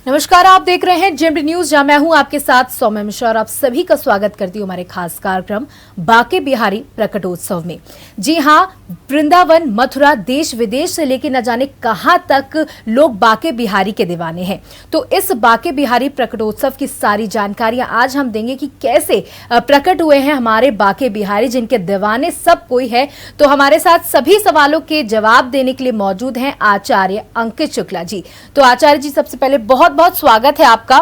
नमस्कार, आप देख रहे हैं जेएमडी न्यूज, जहां मैं हूं आपके साथ सौम्य मिश्रा और आप सभी का स्वागत करती हूं हमारे खास कार्यक्रम बाके बिहारी प्रकटोत्सव में। जी हां, वृंदावन मथुरा देश विदेश से लेकर न जाने कहां तक लोग बाके बिहारी के दीवाने हैं। तो इस बाके बिहारी प्रकटोत्सव की सारी जानकारियां आज हम देंगे कि कैसे प्रकट हुए हैं हमारे बाके बिहारी, जिनके दीवाने सब कोई है। तो हमारे साथ सभी सवालों के जवाब देने के लिए मौजूद हैं आचार्य अंकित शुक्ला जी। तो आचार्य जी, सबसे पहले बहुत बहुत स्वागत है आपका।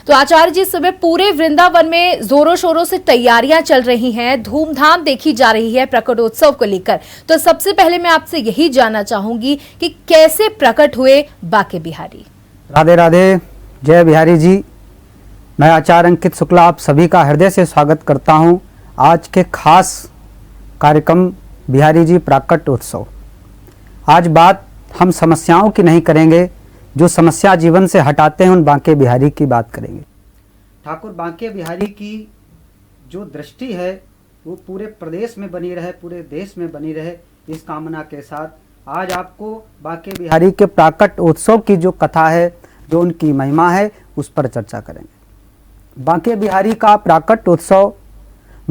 तो आचार्य जी, सुबह पूरे वृंदावन में जोरों शोरों से तैयारियां चल रही हैं, धूमधाम देखी जा रही है प्रकटोत्सव को लेकर। तो सबसे पहले मैं आपसे यही जानना चाहूंगी कि कैसे प्रकट हुए बाके बिहारी। राधे राधे, जय बिहारी जी। मैं आचार्य अंकित शुक्ला आप सभी का हृदय से स्वागत करता हूं आज के खास कार्यक्रम बिहारी जी प्रकट उत्सव। आज बात हम समस्याओं की नहीं करेंगे, जो समस्या जीवन से हटाते हैं उन बाके बिहारी की बात करेंगे। ठाकुर बाके बिहारी की जो दृष्टि है वो पूरे प्रदेश में बनी रहे, पूरे देश में बनी रहे, इस कामना के साथ आज आपको बाके बिहारी के प्रकट उत्सव की जो कथा है, जो उनकी महिमा है, उस पर चर्चा करेंगे। बाके बिहारी का प्रकट उत्सव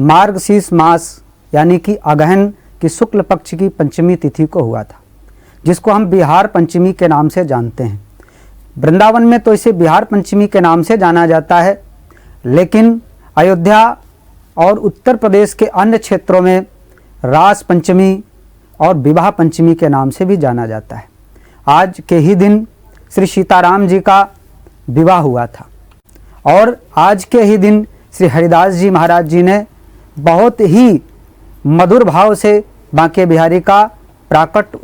मार्गशीर्ष मास यानी कि अगहन की शुक्ल पक्ष की पंचमी तिथि को हुआ था, जिसको हम बिहार पंचमी के नाम से जानते हैं। वृंदावन में तो इसे बिहार पंचमी के नाम से जाना जाता है, लेकिन अयोध्या और उत्तर प्रदेश के अन्य क्षेत्रों में रास पंचमी और विवाह पंचमी के नाम से भी जाना जाता है। आज के ही दिन श्री सीताराम जी का विवाह हुआ था और आज के ही दिन श्री हरिदास जी महाराज जी ने बहुत ही मधुर भाव से बाके बिहारी का प्रकट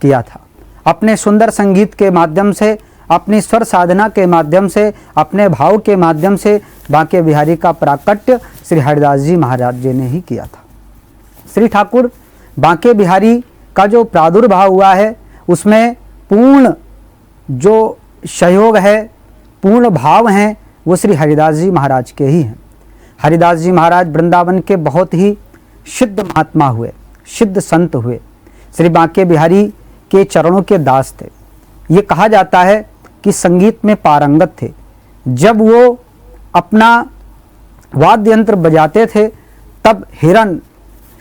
किया था। अपने सुंदर संगीत के माध्यम से, अपनी स्वर साधना के माध्यम से, अपने भाव के माध्यम से बाके बिहारी का प्राकट्य श्री हरिदास जी महाराज जी ने ही किया था। श्री ठाकुर बाके बिहारी का जो प्रादुर्भाव हुआ है, उसमें पूर्ण जो सहयोग है, पूर्ण भाव हैं, वो श्री हरिदास जी महाराज के ही हैं। हरिदास जी महाराज वृंदावन के बहुत ही सिद्ध महात्मा हुए, सिद्ध संत हुए, श्री बाके बिहारी के चरणों के दास थे। ये कहा जाता है कि संगीत में पारंगत थे। जब वो अपना वाद्य यंत्र बजाते थे, तब हिरण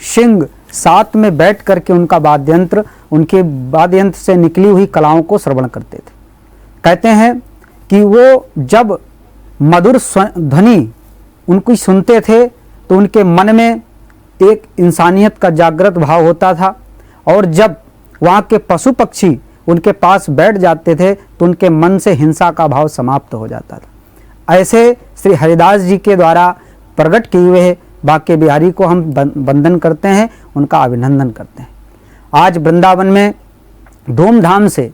सिंह साथ में बैठ करके उनका वाद्य यंत्र, उनके वाद्य यंत्र से निकली हुई कलाओं को श्रवण करते थे। कहते हैं कि वो जब मधुर ध्वनि उनकी सुनते थे तो उनके मन में एक इंसानियत का जागृत भाव होता था, और जब वहाँ के पशु पक्षी उनके पास बैठ जाते थे तो उनके मन से हिंसा का भाव समाप्त हो जाता था। ऐसे श्री हरिदास जी के द्वारा प्रकट किए हुए बाके बिहारी को हम वंदन करते हैं, उनका अभिनंदन करते हैं। आज वृंदावन में धूमधाम से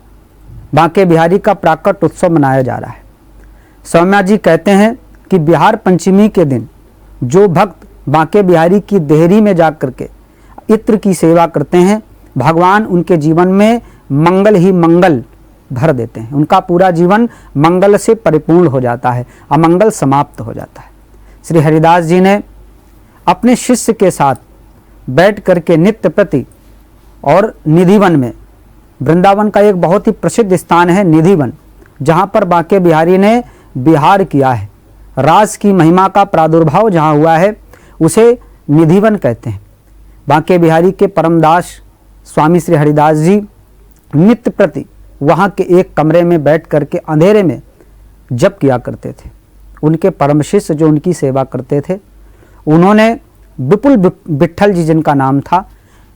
बाके बिहारी का प्रकट उत्सव मनाया जा रहा है। सौम्या जी कहते हैं कि बिहार पंचमी के दिन जो भक्त बाके बिहारी की देहरी में जाकर के इत्र की सेवा करते हैं, भगवान उनके जीवन में मंगल ही मंगल भर देते हैं। उनका पूरा जीवन मंगल से परिपूर्ण हो जाता है, अमंगल समाप्त हो जाता है। श्री हरिदास जी ने अपने शिष्य के साथ बैठ करके नित्य प्रति और निधिवन में, वृंदावन का एक बहुत ही प्रसिद्ध स्थान है निधिवन, जहाँ पर बाके बिहारी ने विहार किया है। रास की महिमा का प्रादुर्भाव जहाँ हुआ है, उसे निधिवन कहते हैं। बाके बिहारी के परमदास स्वामी श्री हरिदास जी नित्य प्रति वहाँ के एक कमरे में बैठ करके अंधेरे में जप किया करते थे। उनके परम शिष्य जो उनकी सेवा करते थे, उन्होंने विपुल विट्ठल जी, जिनका नाम था,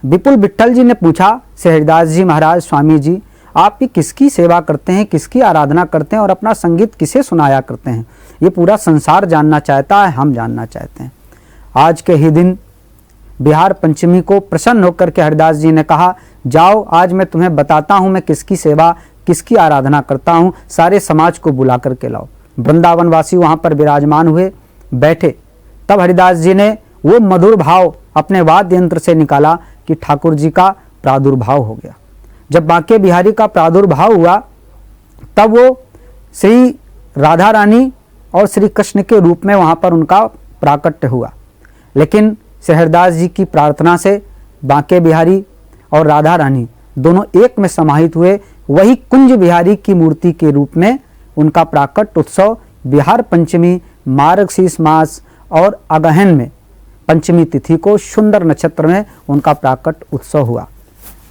विपुल विट्ठल जी ने पूछा, श्री हरिदास जी महाराज स्वामी जी, आप ये किसकी सेवा करते हैं, किसकी आराधना करते हैं और अपना संगीत किसे सुनाया करते हैं? ये पूरा संसार जानना चाहता है, हम जानना चाहते हैं। आज के ही दिन बिहार पंचमी को प्रसन्न होकर के हरिदास जी ने कहा, जाओ आज मैं तुम्हें बताता हूँ मैं किसकी सेवा, किसकी आराधना करता हूँ, सारे समाज को बुला करके लाओ। वृंदावन वासी वहाँ पर विराजमान हुए, बैठे। तब हरिदास जी ने वो मधुर भाव अपने वाद्य यंत्र से निकाला कि ठाकुर जी का प्रादुर्भाव हो गया। जब बाके बिहारी का प्रादुर्भाव हुआ, तब वो श्री राधा रानी और श्री कृष्ण के रूप में वहाँ पर उनका प्राकट्य हुआ। लेकिन श्री हरिदास जी की प्रार्थना से बाके बिहारी और राधा रानी दोनों एक में समाहित हुए, वही कुंज बिहारी की मूर्ति के रूप में उनका प्राकट उत्सव बिहार पंचमी मार्गशीर्ष मास और अगहन में पंचमी तिथि को सुंदर नक्षत्र में उनका प्राकट उत्सव हुआ।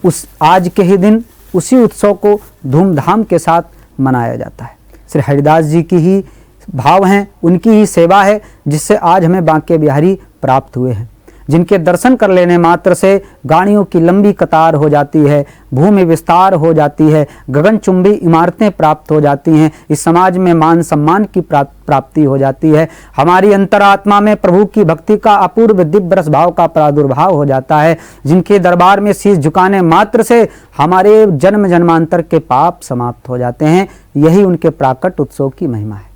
उस आज के ही दिन उसी उत्सव को धूमधाम के साथ मनाया जाता है। श्री हरिदास जी की ही भाव हैं, उनकी ही सेवा है जिससे आज हमें बांके बिहारी प्राप्त हुए हैं, जिनके दर्शन कर लेने मात्र से गाड़ियों की लंबी कतार हो जाती है, भूमि विस्तार हो जाती है, गगनचुंबी इमारतें प्राप्त हो जाती हैं, इस समाज में मान सम्मान की प्राप्ति हो जाती है, हमारी अंतरात्मा में प्रभु की भक्ति का अपूर्व दिव्य रस भाव का प्रादुर्भाव हो जाता है, जिनके दरबार में शीश झुकाने मात्र से हमारे जन्म जन्मांतर के पाप समाप्त हो जाते हैं। यही उनके प्राकट उत्सव की महिमा है।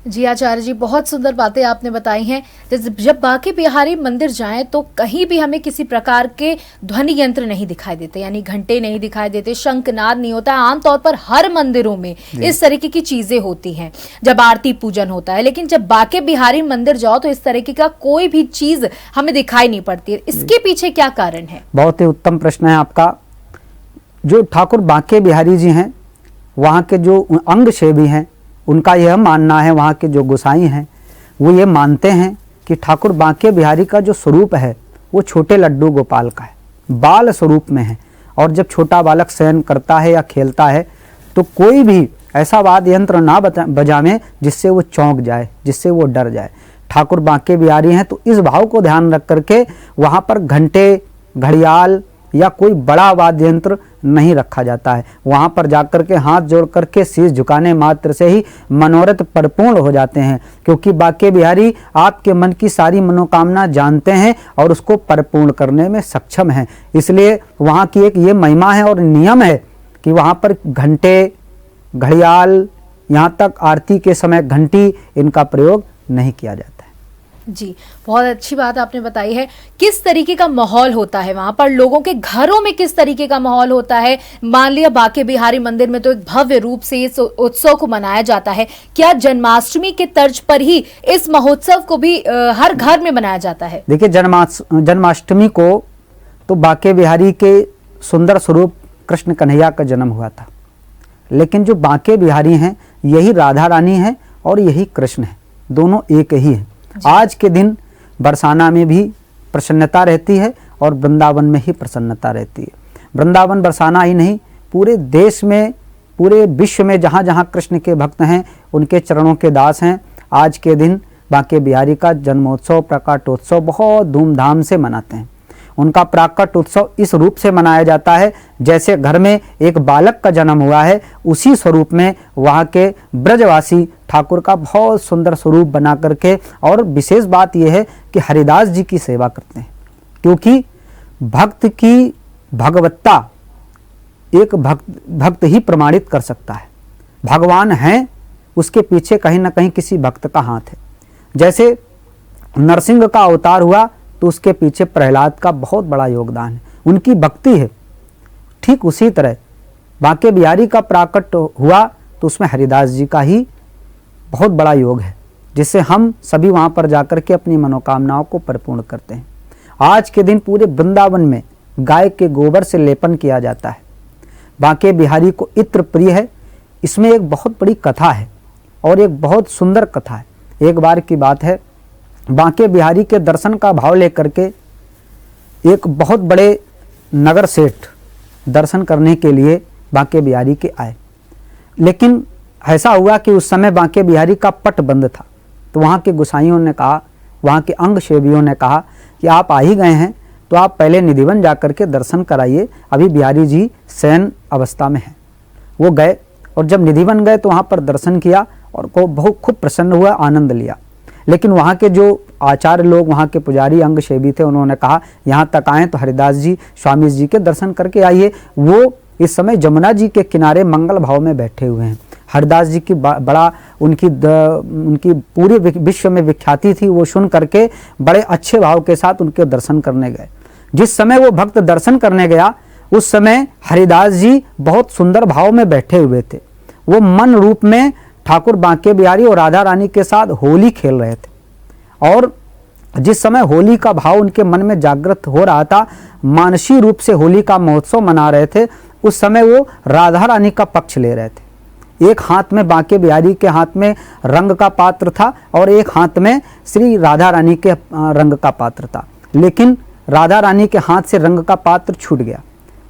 जी आचार्य जी, बहुत सुंदर बातें आपने बताई हैं। जब बांके बिहारी मंदिर जाएं तो कहीं भी हमें किसी प्रकार के ध्वनि यंत्र नहीं दिखाई देते, यानी घंटे नहीं दिखाई देते, शंखनाद नहीं होता है। आमतौर पर हर मंदिरों में इस तरीके की चीजें होती हैं जब आरती पूजन होता है, लेकिन जब बांके बिहारी मंदिर जाओ तो इस तरीके का कोई भी चीज हमें दिखाई नहीं पड़ती है। इसके पीछे क्या कारण है? बहुत ही उत्तम प्रश्न है आपका। जो ठाकुर बांके बिहारी जी हैं, वहाँ के जो अंग सेवी हैं, उनका यह मानना है, वहाँ के जो गोसाई हैं वो ये मानते हैं कि ठाकुर बांके बिहारी का जो स्वरूप है वो छोटे लड्डू गोपाल का है, बाल स्वरूप में है। और जब छोटा बालक शयन करता है या खेलता है तो कोई भी ऐसा वाद्य यंत्र ना बजावे जिससे वो चौंक जाए, जिससे वो डर जाए। ठाकुर बांके बिहारी हैं तो इस भाव को ध्यान रख करके वहाँ पर घंटे, घड़ियाल या कोई बड़ा वाद्य यंत्र नहीं रखा जाता है। वहाँ पर जाकर के हाथ जोड़ करके शीश झुकाने मात्र से ही मनोरथ परिपूर्ण हो जाते हैं, क्योंकि बांके बिहारी आपके मन की सारी मनोकामना जानते हैं और उसको परिपूर्ण करने में सक्षम हैं। इसलिए वहाँ की एक ये महिमा है और नियम है कि वहाँ पर घंटे, घड़ियाल, यहाँ तक आरती के समय घंटी, इनका प्रयोग नहीं किया जाता है। जी, बहुत अच्छी बात आपने बताई है। किस तरीके का माहौल होता है वहां पर? लोगों के घरों में किस तरीके का माहौल होता है? मान लिया बांके बिहारी मंदिर में तो एक भव्य रूप से इस उत्सव को मनाया जाता है, क्या जन्माष्टमी के तर्ज पर ही इस महोत्सव को भी हर घर में मनाया जाता है? देखिए, जन्माष्टमी को तो बांके बिहारी के सुंदर स्वरूप कृष्ण कन्हैया का जन्म हुआ था, लेकिन जो बांके बिहारी हैं यही राधा रानी है और यही कृष्ण है, दोनों एक ही है। आज के दिन बरसाना में भी प्रसन्नता रहती है और वृंदावन में ही प्रसन्नता रहती है। वृंदावन बरसाना ही नहीं, पूरे देश में, पूरे विश्व में जहाँ जहाँ कृष्ण के भक्त हैं, उनके चरणों के दास हैं, आज के दिन बांके बिहारी का जन्मोत्सव, प्राकटोत्सव बहुत धूमधाम से मनाते हैं। उनका प्राकट उत्सव इस रूप से मनाया जाता है जैसे घर में एक बालक का जन्म हुआ है, उसी स्वरूप में वहाँ के ब्रजवासी ठाकुर का बहुत सुंदर स्वरूप बना करके, और विशेष बात यह है कि हरिदास जी की सेवा करते हैं, क्योंकि भक्त की भगवत्ता एक भक्त ही प्रमाणित कर सकता है। भगवान हैं, उसके पीछे कहीं ना कहीं किसी भक्त का हाथ है। जैसे नरसिंह का अवतार हुआ तो उसके पीछे प्रहलाद का बहुत बड़ा योगदान है, उनकी भक्ति है। ठीक उसी तरह बांके बिहारी का प्राकट हुआ तो उसमें हरिदास जी का ही बहुत बड़ा योग है, जिससे हम सभी वहाँ पर जाकर के अपनी मनोकामनाओं को परिपूर्ण करते हैं। आज के दिन पूरे वृंदावन में गाय के गोबर से लेपन किया जाता है। बांके बिहारी को इत्र प्रिय है। इसमें एक बहुत बड़ी कथा है और एक बहुत सुंदर कथा है। एक बार की बात है, बांके बिहारी के दर्शन का भाव लेकर के एक बहुत बड़े नगर सेठ दर्शन करने के लिए बांके बिहारी के आए, लेकिन ऐसा हुआ कि उस समय बांके बिहारी का पट बंद था। तो वहाँ के गोसाइयों ने कहा, वहाँ के अंग सेवियों ने कहा कि आप आ ही गए हैं तो आप पहले निधिवन जाकर के दर्शन कराइए, अभी बिहारी जी शयन अवस्था में हैं। वो गए और जब निधिवन गए तो वहाँ पर दर्शन किया और को बहुत खूब प्रसन्न हुआ, आनंद लिया। लेकिन वहाँ के जो आचार्य लोग, वहाँ के पुजारी अंग सेवी थे, उन्होंने कहा यहाँ तक आएँ तो हरिदास जी, स्वामी जी के दर्शन करके आइए। वो इस समय जमुना जी के किनारे मंगल भाव में बैठे हुए हैं। हरिदास जी की बड़ा उनकी पूरे विश्व में विख्याति थी। वो सुन करके बड़े अच्छे भाव के साथ उनके दर्शन करने गए। जिस समय वो भक्त दर्शन करने गया उस समय हरिदास जी बहुत सुंदर भाव में बैठे हुए थे। वो मन रूप में ठाकुर बांके बिहारी और राधा रानी के साथ होली खेल रहे थे, और जिस समय होली का भाव उनके मन में जागृत हो रहा था, मानसी रूप से होली का महोत्सव मना रहे थे, उस समय वो राधा रानी का पक्ष ले रहे थे। एक हाथ में बांके बिहारी के हाथ में रंग का पात्र था और एक हाथ में श्री राधा रानी के रंग का पात्र था, लेकिन राधा रानी के हाथ से रंग का पात्र छूट गया।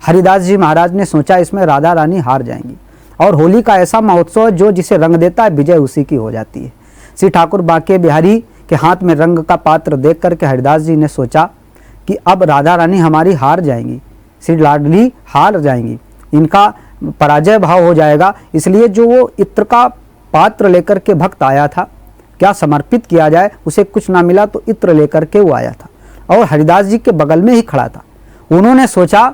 हरिदास जी महाराज ने सोचा इसमें राधा रानी हार जाएंगी, और होली का ऐसा महोत्सव जो जिसे रंग देता है विजय उसी की हो जाती है। श्री ठाकुर बांके बिहारी के हाथ में रंग का पात्र देख करके हरिदास जी ने सोचा कि अब राधा रानी हमारी हार जाएंगी, श्री लाडली हार जाएंगी, इनका पराजय भाव हो जाएगा। इसलिए जो वो इत्र का पात्र लेकर के भक्त आया था, क्या समर्पित किया जाए, उसे कुछ ना मिला तो इत्र लेकर के वो आया था और हरिदास जी के बगल में ही खड़ा था। उन्होंने सोचा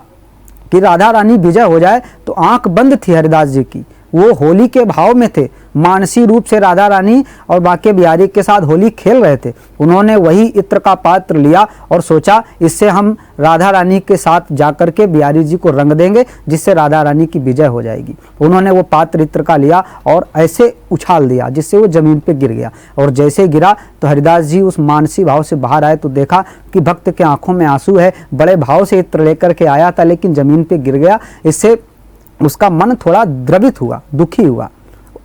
कि राधा रानी विजय हो जाए, तो आंख बंद थी हरिदास जी की, वो होली के भाव में थे, मानसी रूप से राधा रानी और बांके बिहारी के साथ होली खेल रहे थे। उन्होंने वही इत्र का पात्र लिया और सोचा इससे हम राधा रानी के साथ जाकर के बिहारी जी को रंग देंगे, जिससे राधा रानी की विजय हो जाएगी। उन्होंने वो पात्र इत्र का लिया और ऐसे उछाल दिया जिससे वो जमीन पे गिर गया, और जैसे गिरा तो हरिदास जी उस मानसी भाव से बाहर आए तो देखा कि भक्त के आंखों में आंसू है, बड़े भाव से इत्र लेकर के आया था लेकिन जमीन पे गिर गया। इससे उसका मन थोड़ा द्रवित हुआ, दुखी हुआ।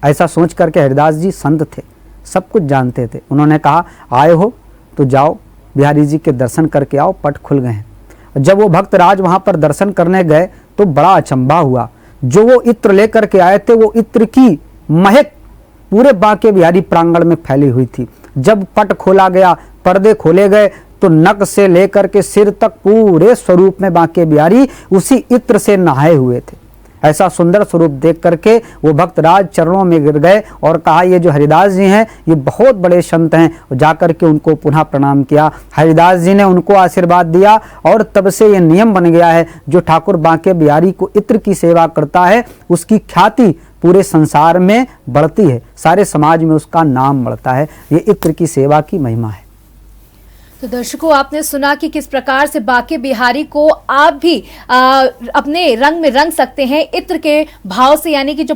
ऐसा सोच करके हरिदास जी संत थे, सब कुछ जानते थे। उन्होंने कहा आए हो तो जाओ बिहारी जी के दर्शन करके आओ, पट खुल गए हैं। जब वो भक्त राज वहाँ पर दर्शन करने गए तो बड़ा अचंभा हुआ। जो वो इत्र लेकर के आए थे, वो इत्र की महक पूरे बांके बिहारी प्रांगण में फैली हुई थी। जब पट खोला गया, पर्दे खोले गए, तो नक से लेकर के सिर तक पूरे स्वरूप में बांके बिहारी उसी इत्र से नहाए हुए थे। ऐसा सुंदर स्वरूप देख करके वो भक्त राज चरणों में गिर गए और कहा ये जो हरिदास जी हैं ये बहुत बड़े संत हैं। जाकर के उनको पुनः प्रणाम किया। हरिदास जी ने उनको आशीर्वाद दिया और तब से ये नियम बन गया है, जो ठाकुर बांके बिहारी को इत्र की सेवा करता है उसकी ख्याति पूरे संसार में बढ़ती है, सारे समाज में उसका नाम बढ़ता है। ये इत्र की सेवा की महिमा है। तो दर्शकों, आपने सुना कि किस प्रकार से बांके बिहारी को आप भी अपने रंग में रंग सकते हैं इत्र के भाव से, यानी कि जो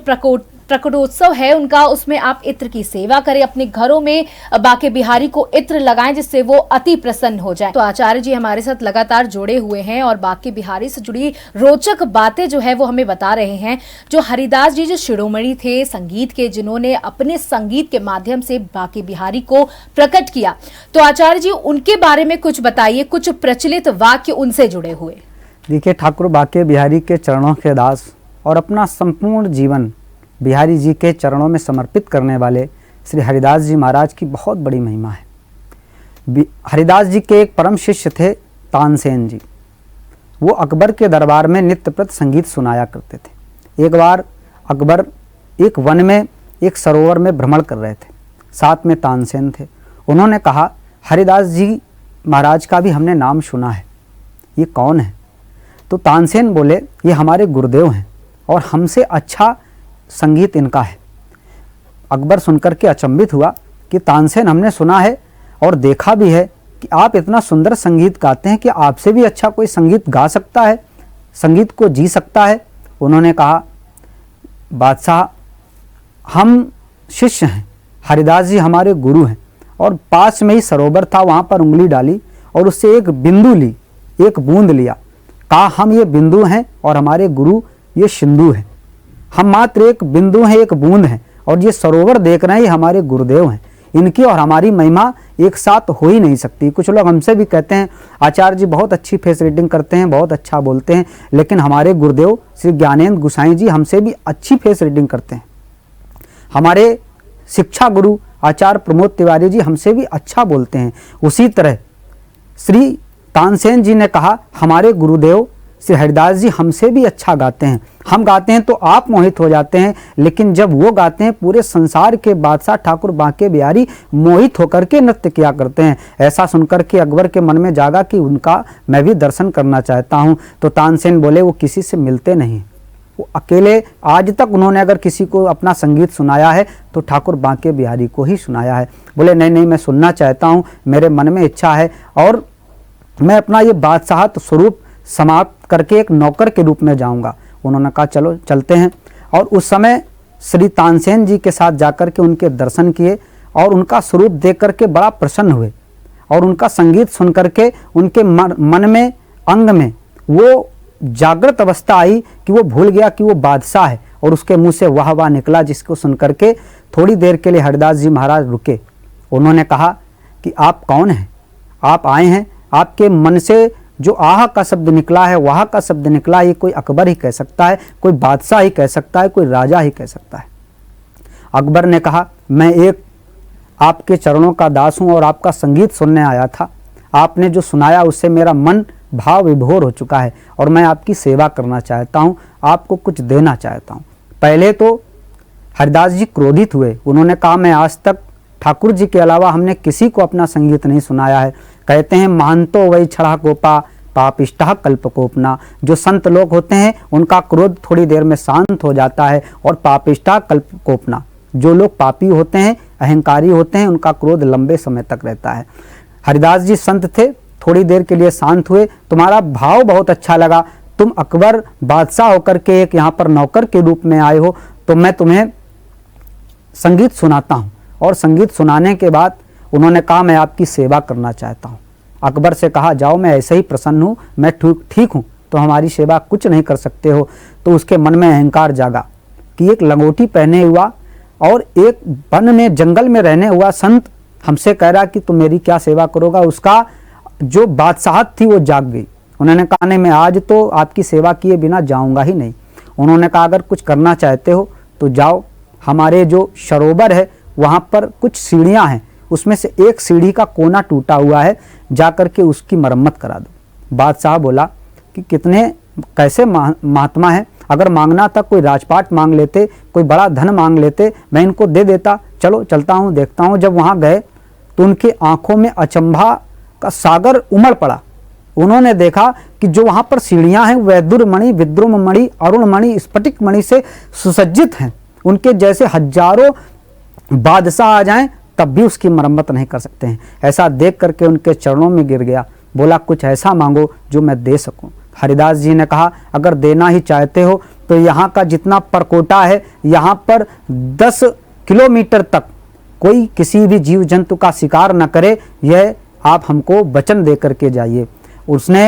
प्रकटोत्सव है उनका, उसमें आप इत्र की सेवा करें, अपने घरों में बांके बिहारी को इत्र लगाएं जिससे वो अति प्रसन्न हो जाए। तो आचार्य जी हमारे साथ लगातार जुड़े हुए हैं और बांके बिहारी से जुड़ी रोचक बातें जो है वो हमें बता रहे हैं। जो हरिदास जी जो शिरोमणि थे संगीत के, जिन्होंने अपने संगीत के माध्यम से बांके बिहारी को प्रकट किया, तो आचार्य जी उनके बारे में कुछ बताइए, कुछ प्रचलित वाक्य उनसे जुड़े हुए। देखिए, ठाकुर बांके बिहारी के चरणों के दास और अपना संपूर्ण जीवन बिहारी जी के चरणों में समर्पित करने वाले श्री हरिदास जी महाराज की बहुत बड़ी महिमा है। हरिदास जी के एक परम शिष्य थे तानसेन जी। वो अकबर के दरबार में नित्य प्रति संगीत सुनाया करते थे। एक बार अकबर एक वन में एक सरोवर में भ्रमण कर रहे थे, साथ में तानसेन थे। उन्होंने कहा हरिदास जी महाराज का भी हमने नाम सुना है, ये कौन है? तो तानसेन बोले ये हमारे गुरुदेव हैं और हमसे अच्छा संगीत इनका है। अकबर सुनकर के अचंभित हुआ कि तानसेन, हमने सुना है और देखा भी है कि आप इतना सुंदर संगीत गाते हैं कि आपसे भी अच्छा कोई संगीत गा सकता है, संगीत को जी सकता है। उन्होंने कहा बादशाह, हम शिष्य हैं, हरिदास जी हमारे गुरु हैं। और पास में ही सरोवर था, वहाँ पर उंगली डाली और उससे एक बिंदु ली, एक बूंद लिया। कहा हम ये बिंदु हैं और हमारे गुरु ये सिंधु हैं। हम मात्र एक बिंदु हैं, एक बूंद हैं, और ये सरोवर देख रहे हैं, ये हमारे गुरुदेव हैं। इनकी और हमारी महिमा एक साथ हो ही नहीं सकती। कुछ लोग हमसे भी कहते हैं आचार्य जी बहुत अच्छी फेस रीडिंग करते हैं, बहुत अच्छा बोलते हैं, लेकिन हमारे गुरुदेव श्री ज्ञानेंद्र गोसाई जी हमसे भी अच्छी फेस रीडिंग करते हैं। हमारे शिक्षा गुरु आचार्य प्रमोद तिवारी जी हमसे भी अच्छा बोलते हैं। उसी तरह श्री तानसेन जी ने कहा हमारे गुरुदेव श्री हरिदास जी हमसे भी अच्छा गाते हैं। हम गाते हैं तो आप मोहित हो जाते हैं, लेकिन जब वो गाते हैं पूरे संसार के बादशाह ठाकुर बांके बिहारी मोहित होकर के नृत्य किया करते हैं। ऐसा सुनकर के अकबर के मन में जागा कि उनका मैं भी दर्शन करना चाहता हूँ। तो तानसेन बोले वो किसी से मिलते नहीं, वो अकेले, आज तक उन्होंने अगर किसी को अपना संगीत सुनाया है तो ठाकुर बांके बिहारी को ही सुनाया है। बोले नहीं नहीं, मैं सुनना चाहता हूँ, मेरे मन में इच्छा है और मैं अपना ये बादशाहत स्वरूप समाप्त करके एक नौकर के रूप में जाऊंगा। उन्होंने कहा चलो चलते हैं। और उस समय श्री तानसेन जी के साथ जाकर के उनके दर्शन किए और उनका स्वरूप देख करके बड़ा प्रसन्न हुए और उनका संगीत सुन करके उनके मन में, अंग में वो जागृत अवस्था आई कि वो भूल गया कि वो बादशाह है और उसके मुंह से वाह वाह निकला, जिसको सुन करके थोड़ी देर के लिए हरिदास जी महाराज रुके। उन्होंने कहा कि आप कौन हैं? आप आए हैं, आपके मन से जो आह का शब्द निकला है, वाह का शब्द निकला, ये कोई अकबर ही कह सकता है, कोई बादशाह ही कह सकता है, कोई राजा ही कह सकता है। अकबर ने कहा, मैं एक आपके चरणों का दास हूँ और आपका संगीत सुनने आया था। आपने जो सुनाया उससे मेरा मन भाव विभोर हो चुका है और मैं आपकी सेवा करना चाहता हूँ, आपको कुछ देना चाहता हूँ। पहले तो हरिदास जी क्रोधित हुए। उन्होंने कहा, मैं आज तक ठाकुर जी के अलावा हमने किसी को अपना संगीत नहीं सुनाया है। कहते हैं, मानतो वही छड़ा कोपा पापिष्टा कल्पकोपना। जो संत लोग होते हैं उनका क्रोध थोड़ी देर में शांत हो जाता है और पापिष्टा कल्पकोपना, जो लोग पापी होते हैं, अहंकारी होते हैं, उनका क्रोध लंबे समय तक रहता है। हरिदास जी संत थे, थोड़ी देर के लिए शांत हुए। तुम्हारा भाव बहुत अच्छा लगा, तुम अकबर बादशाह होकर के एक यहाँ पर नौकर के रूप में आए हो, तो मैं तुम्हें संगीत सुनाता हूँ। और संगीत सुनाने के बाद उन्होंने कहा, मैं आपकी सेवा करना चाहता हूँ। अकबर से कहा, जाओ, मैं ऐसे ही प्रसन्न हूँ, मैं ठीक हूँ, तो हमारी सेवा कुछ नहीं कर सकते हो। तो उसके मन में अहंकार जागा कि एक लंगोटी पहने हुआ और एक वन में जंगल में रहने हुआ संत हमसे कह रहा कि तुम मेरी क्या सेवा करोगा। उसका जो बादशाहत थी वो जाग गई। उन्होंने कहा, नहीं, मैं आज तो आपकी सेवा किए बिना जाऊंगा ही नहीं। उन्होंने कहा, अगर कुछ करना चाहते हो तो जाओ, हमारे जो सरोवर है वहाँ पर कुछ सीढ़ियाँ हैं, उसमें से एक सीढ़ी का कोना टूटा हुआ है, जा कर के उसकी मरम्मत करा दो। बादशाह बोला कि कितने कैसे महात्मा है, अगर मांगना था कोई राजपाट मांग लेते, कोई बड़ा धन मांग लेते, मैं इनको दे देता। चलो चलता हूँ, देखता हूँ। जब वहाँ गए तो उनकी आंखों में अचंभा का सागर उमड़ पड़ा। उन्होंने देखा कि जो वहाँ पर सीढ़ियाँ हैं वैदुर मणि, विद्रुम मणि, अरुण मणि, स्फटिक मणि से सुसज्जित हैं। उनके जैसे हजारों बादशाह आ जाएं तब भी उसकी मरम्मत नहीं कर सकते हैं। ऐसा देख करके उनके चरणों में गिर गया। बोला, कुछ ऐसा मांगो जो मैं दे सकूं। हरिदास जी ने कहा, अगर देना ही चाहते हो तो यहाँ का जितना परकोटा है, यहाँ पर 10 किलोमीटर तक कोई किसी भी जीव जंतु का शिकार न करे, यह आप हमको वचन दे करके जाइए। उसने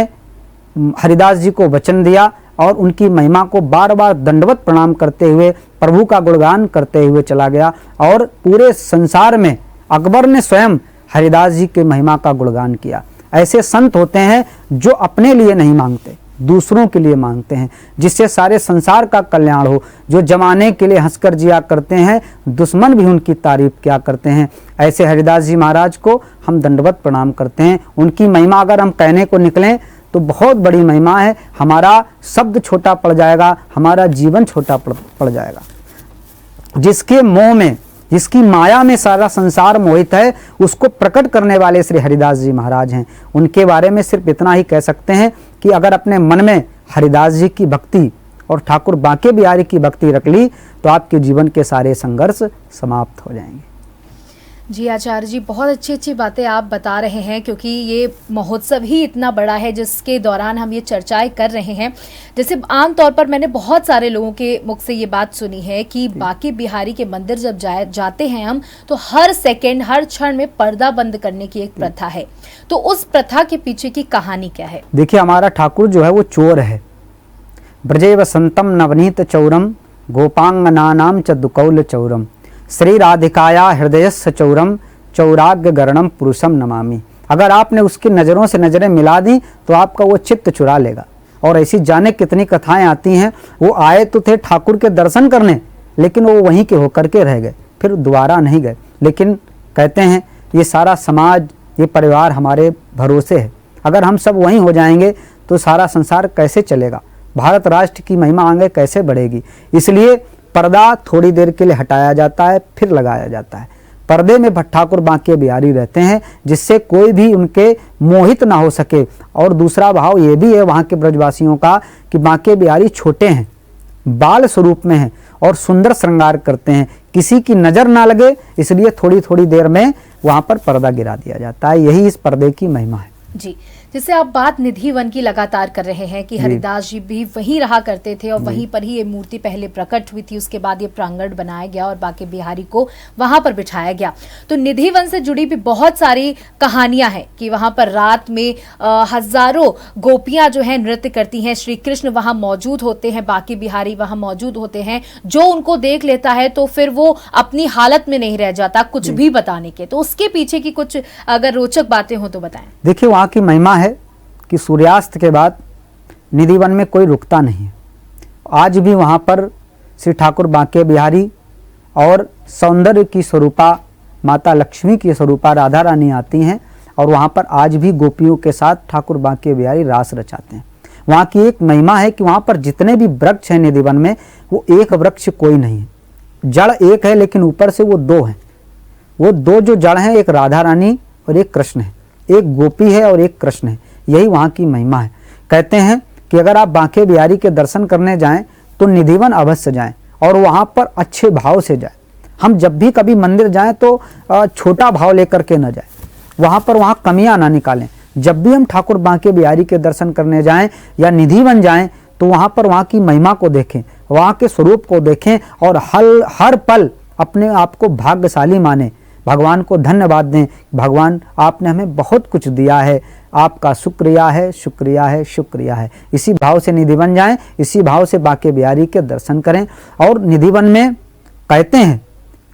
हरिदास जी को वचन दिया और उनकी महिमा को बार बार दंडवत प्रणाम करते हुए, प्रभु का गुणगान करते हुए चला गया। और पूरे संसार में अकबर ने स्वयं हरिदास जी के महिमा का गुणगान किया। ऐसे संत होते हैं जो अपने लिए नहीं मांगते, दूसरों के लिए मांगते हैं, जिससे सारे संसार का कल्याण हो। जो जमाने के लिए हंसकर जिया करते हैं, दुश्मन भी उनकी तारीफ किया करते हैं। ऐसे हरिदास जी महाराज को हम दंडवत प्रणाम करते हैं। उनकी महिमा अगर हम कहने को निकलें तो बहुत बड़ी महिमा है। हमारा शब्द छोटा पड़ जाएगा, हमारा जीवन छोटा पड़ जाएगा। जिसके मोह में, जिसकी माया में सारा संसार मोहित है, उसको प्रकट करने वाले श्री हरिदास जी महाराज हैं। उनके बारे में सिर्फ इतना ही कह सकते हैं कि अगर अपने मन में हरिदास जी की भक्ति और ठाकुर बांके बिहारी की भक्ति रख ली तो आपके जीवन के सारे संघर्ष समाप्त हो जाएंगे। जी आचार्य जी, बहुत अच्छी अच्छी बातें आप बता रहे हैं, क्योंकि ये महोत्सव ही इतना बड़ा है जिसके दौरान हम ये चर्चाएं कर रहे हैं। जैसे आमतौर पर मैंने बहुत सारे लोगों के मुख से ये बात सुनी है कि बांके बिहारी के मंदिर जब जाते हैं हम, तो हर सेकंड, हर क्षण में पर्दा बंद करने की एक प्रथा है। तो उस प्रथा के पीछे की कहानी क्या है? देखिए, हमारा ठाकुर जो है वो चोर है। ब्रजे वसंतम नवनीत चौरम गोपांगनानाम च दुकौल चौरम श्री राधिकाया हृदयस्य चौरम चौराग्य गरणम पुरुषम नमामि। अगर आपने उसकी नज़रों से नज़रें मिला दी तो आपका वो चित्त चुरा लेगा। और ऐसी जाने कितनी कथाएं आती हैं। वो आए तो थे ठाकुर के दर्शन करने, लेकिन वो वहीं के होकर के रह गए, फिर दोबारा नहीं गए। लेकिन कहते हैं ये सारा समाज, ये परिवार हमारे भरोसे है। अगर हम सब वहीं हो जाएंगे तो सारा संसार कैसे चलेगा, भारत राष्ट्र की महिमा आगे कैसे बढ़ेगी। इसलिए पर्दा थोड़ी देर के लिए हटाया जाता है, फिर लगाया जाता है। पर्दे में ठाकुर बांके बिहारी रहते हैं, जिससे कोई भी उनके मोहित ना हो सके। और दूसरा भाव ये भी है वहाँ के ब्रजवासियों का कि बांके बिहारी छोटे हैं, बाल स्वरूप में हैं और सुंदर श्रृंगार करते हैं। किसी की नज़र ना लगे, इसलिए थोड़ी थोड़ी देर में वहाँ पर पर्दा गिरा दिया जाता है। यही इस पर्दे की महिमा है। जी, जैसे आप बात निधि वन की लगातार कर रहे हैं कि हरिदास जी भी वहीं रहा करते थे और वहीं पर ही ये मूर्ति पहले प्रकट हुई थी, उसके बाद ये प्रांगण बनाया गया और बाके बिहारी को वहां पर बिठाया गया। तो निधि वन से जुड़ी भी बहुत सारी कहानियां हैं कि वहां पर रात में हजारों गोपियां जो है नृत्य करती हैं, श्री कृष्ण वहां मौजूद होते हैं, बाके बिहारी वहां मौजूद होते हैं। जो उनको देख लेता है तो फिर वो अपनी हालत में नहीं रह जाता कुछ भी बताने के। तो उसके पीछे की कुछ अगर रोचक बातें हो तो बताएं। देखिए, वहाँ की महिमा है कि सूर्यास्त के बाद निधि वन में कोई रुकता नहीं है। आज भी वहाँ पर श्री ठाकुर बांके बिहारी और सौंदर्य की स्वरूपा माता लक्ष्मी की स्वरूपा राधा रानी आती हैं और वहाँ पर आज भी गोपियों के साथ ठाकुर बांके बिहारी रास रचाते हैं। वहाँ की एक महिमा है कि वहाँ पर जितने भी वृक्ष हैं निधि वन में, वो एक वृक्ष कोई नहीं है। जड़ एक है लेकिन ऊपर से वो दो हैं। वो दो जो जड़ हैं, एक राधा रानी और एक कृष्ण है, एक गोपी है और एक कृष्ण है। यही वहाँ की महिमा है। कहते हैं कि अगर आप बांके बिहारी के दर्शन करने जाएं तो निधि वन अवश्य जाएं और वहाँ पर अच्छे भाव से जाएं। हम जब भी कभी मंदिर जाएं तो छोटा भाव लेकर के न जाएं, वहाँ कमियां ना निकालें। जब भी हम ठाकुर बांके बिहारी के दर्शन करने जाएं या निधि वन जाएं तो वहाँ की महिमा को देखें, वहाँ के स्वरूप को देखें और हर पल अपने आप को भाग्यशाली माने, भगवान को धन्यवाद दें। भगवान आपने हमें बहुत कुछ दिया है, आपका शुक्रिया है, शुक्रिया है, शुक्रिया है। इसी भाव से निधि वन जाएं, इसी भाव से बांके बिहारी के दर्शन करें। और निधि वन में कहते हैं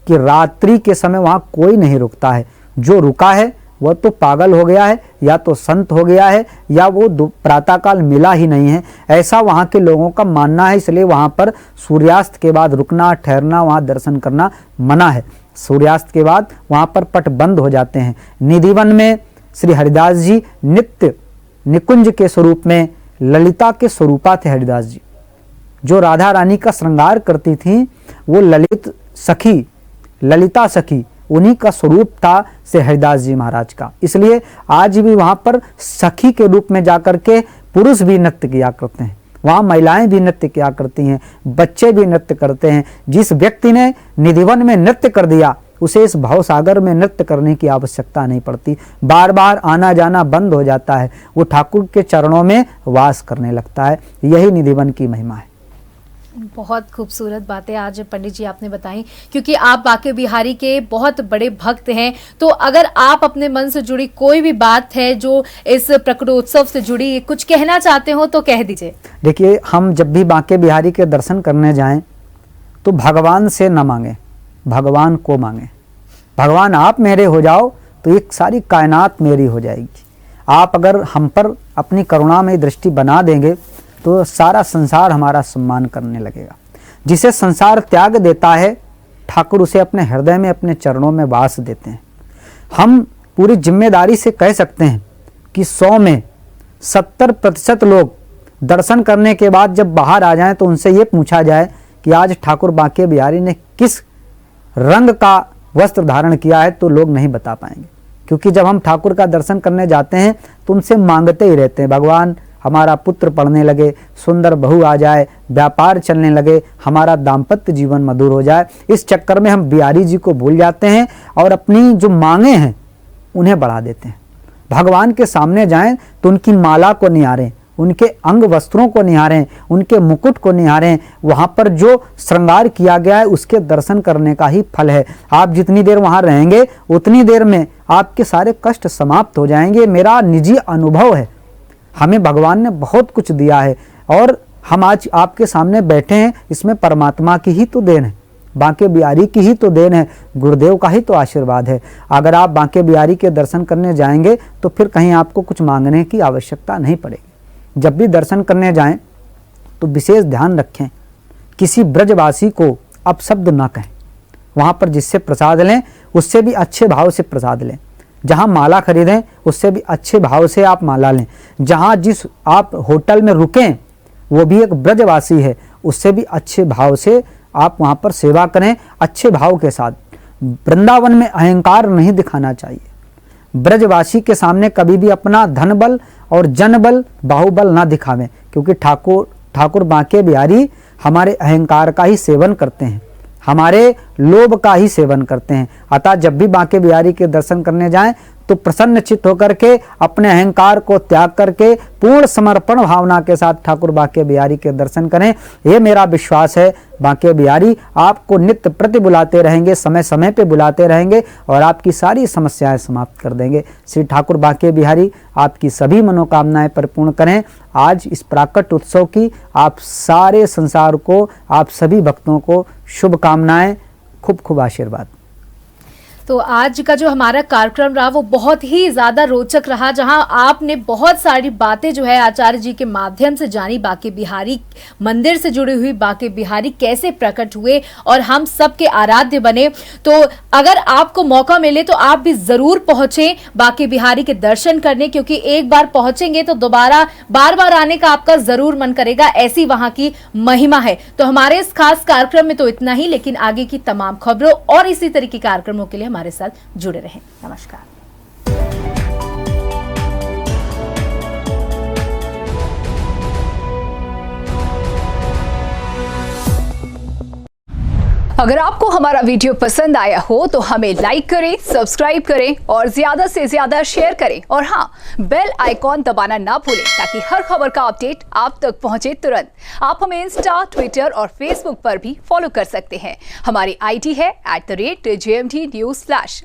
कि रात्रि के समय वहाँ कोई नहीं रुकता है। जो रुका है वह तो पागल हो गया है या तो संत हो गया है या वो प्रातःकाल मिला ही नहीं है, ऐसा वहाँ के लोगों का मानना है। इसलिए वहाँ पर सूर्यास्त के बाद रुकना, ठहरना, वहाँ दर्शन करना मना है। सूर्यास्त के बाद वहाँ पर पट बंद हो जाते हैं। निधि वन में श्री हरिदास जी नित्य निकुंज के स्वरूप में ललिता के स्वरूपा थे। हरिदास जी जो राधा रानी का श्रृंगार करती थी वो ललिता सखी उन्हीं का स्वरूप था से हरिदास जी महाराज का। इसलिए आज भी वहाँ पर सखी के रूप में जाकर के पुरुष भी नृत्य किया करते हैं, वहाँ महिलाएं भी नृत्य किया करती हैं, बच्चे भी नृत्य करते हैं। जिस व्यक्ति ने निधि वन में नृत्य कर दिया उसे इस भवसागर में नृत्य करने की आवश्यकता नहीं पड़ती। बार बार आना जाना बंद हो जाता है, वो ठाकुर के चरणों में वास करने लगता है। यही निधि वन की महिमा है। बहुत खूबसूरत बातें आज पंडित जी आपने बताई, क्योंकि आप बांके बिहारी के बहुत बड़े भक्त हैं। तो अगर आप अपने मन से जुड़ी कोई भी बात है जो इस प्रकटोत्सव से जुड़ी कुछ कहना चाहते हो तो कह दीजिए। देखिए, हम जब भी बांके बिहारी के दर्शन करने जाएं तो भगवान से न मांगे, भगवान को मांगे। भगवान आप मेरे हो जाओ तो एक सारी कायनात मेरी हो जाएगी। आप अगर हम पर अपनी करुणामय दृष्टि बना देंगे तो सारा संसार हमारा सम्मान करने लगेगा। जिसे संसार त्याग देता है ठाकुर उसे अपने हृदय में, अपने चरणों में वास देते हैं। हम पूरी जिम्मेदारी से कह सकते हैं कि 100 में 70% लोग दर्शन करने के बाद जब बाहर आ जाएं तो उनसे ये पूछा जाए कि आज ठाकुर बांके बिहारी ने किस रंग का वस्त्र धारण किया है तो लोग नहीं बता पाएंगे। क्योंकि जब हम ठाकुर का दर्शन करने जाते हैं तो उनसे मांगते ही रहते हैं, भगवान हमारा पुत्र पढ़ने लगे, सुंदर बहू आ जाए, व्यापार चलने लगे, हमारा दाम्पत्य जीवन मधुर हो जाए। इस चक्कर में हम बिहारी जी को भूल जाते हैं और अपनी जो मांगे हैं उन्हें बढ़ा देते हैं। भगवान के सामने जाएं तो उनकी माला को निहारें, उनके अंग वस्त्रों को निहारें, उनके मुकुट को निहारें। वहाँ पर जो श्रृंगार किया गया है उसके दर्शन करने का ही फल है। आप जितनी देर वहाँ रहेंगे उतनी देर में आपके सारे कष्ट समाप्त हो जाएंगे। मेरा निजी अनुभव है। हमें भगवान ने बहुत कुछ दिया है और हम आज आपके सामने बैठे हैं, इसमें परमात्मा की ही तो देन है, बांके बिहारी की ही तो देन है, गुरुदेव का ही तो आशीर्वाद है। अगर आप बांके बिहारी के दर्शन करने जाएंगे तो फिर कहीं आपको कुछ मांगने की आवश्यकता नहीं पड़ेगी। जब भी दर्शन करने जाएं तो विशेष ध्यान रखें, किसी ब्रजवासी को अपशब्द ना कहें। वहाँ पर जिससे प्रसाद लें उससे भी अच्छे भाव से प्रसाद लें। जहाँ माला खरीदें उससे भी अच्छे भाव से आप माला लें। जहाँ जिस आप होटल में रुकें वो भी एक ब्रजवासी है, उससे भी अच्छे भाव से आप वहाँ पर सेवा करें, अच्छे भाव के साथ। वृंदावन में अहंकार नहीं दिखाना चाहिए। ब्रजवासी के सामने कभी भी अपना धन बल और जन बल, बाहुबल ना दिखावें, क्योंकि ठाकुर बांके बिहारी हमारे अहंकार का ही सेवन करते हैं, हमारे लोभ का ही सेवन करते हैं। अतः जब भी बांके बिहारी के दर्शन करने जाएं तो प्रसन्नचित्त होकर के अपने अहंकार को त्याग करके पूर्ण समर्पण भावना के साथ ठाकुर बांके बिहारी के दर्शन करें। ये मेरा विश्वास है, बांके बिहारी आपको नित्य प्रति बुलाते रहेंगे, समय समय पे बुलाते रहेंगे और आपकी सारी समस्याएं समाप्त कर देंगे। श्री ठाकुर बांके बिहारी आपकी सभी मनोकामनाएं परिपूर्ण करें। आज इस प्राकट उत्सव की आप सारे संसार को, आप सभी भक्तों को शुभकामनाएं, खूब खूब आशीर्वाद। तो आज का जो हमारा कार्यक्रम रहा वो बहुत ही ज्यादा रोचक रहा, जहां आपने बहुत सारी बातें जो है आचार्य जी के माध्यम से जानी। बांके बिहारी मंदिर से जुड़ी हुई बांके बिहारी कैसे प्रकट हुए और हम सबके आराध्य बने। तो अगर आपको मौका मिले तो आप भी जरूर पहुंचे बांके बिहारी के दर्शन करने, क्योंकि एक बार पहुंचेंगे तो दोबारा बार बार आने का आपका जरूर मन करेगा, ऐसी वहां की महिमा है। तो हमारे इस खास कार्यक्रम में तो इतना ही, लेकिन आगे की तमाम खबरों और इसी तरह के कार्यक्रमों के लिए हमारे साथ जुड़े रहें। नमस्कार। अगर आपको हमारा वीडियो पसंद आया हो तो हमें लाइक करें, सब्सक्राइब करें और ज्यादा से ज्यादा शेयर करें। और हाँ, बेल आइकॉन दबाना ना भूलें ताकि हर खबर का अपडेट आप तक पहुंचे तुरंत। आप हमें इंस्टा, ट्विटर और फेसबुक पर भी फॉलो कर सकते हैं। हमारी आईडी है @JMT News।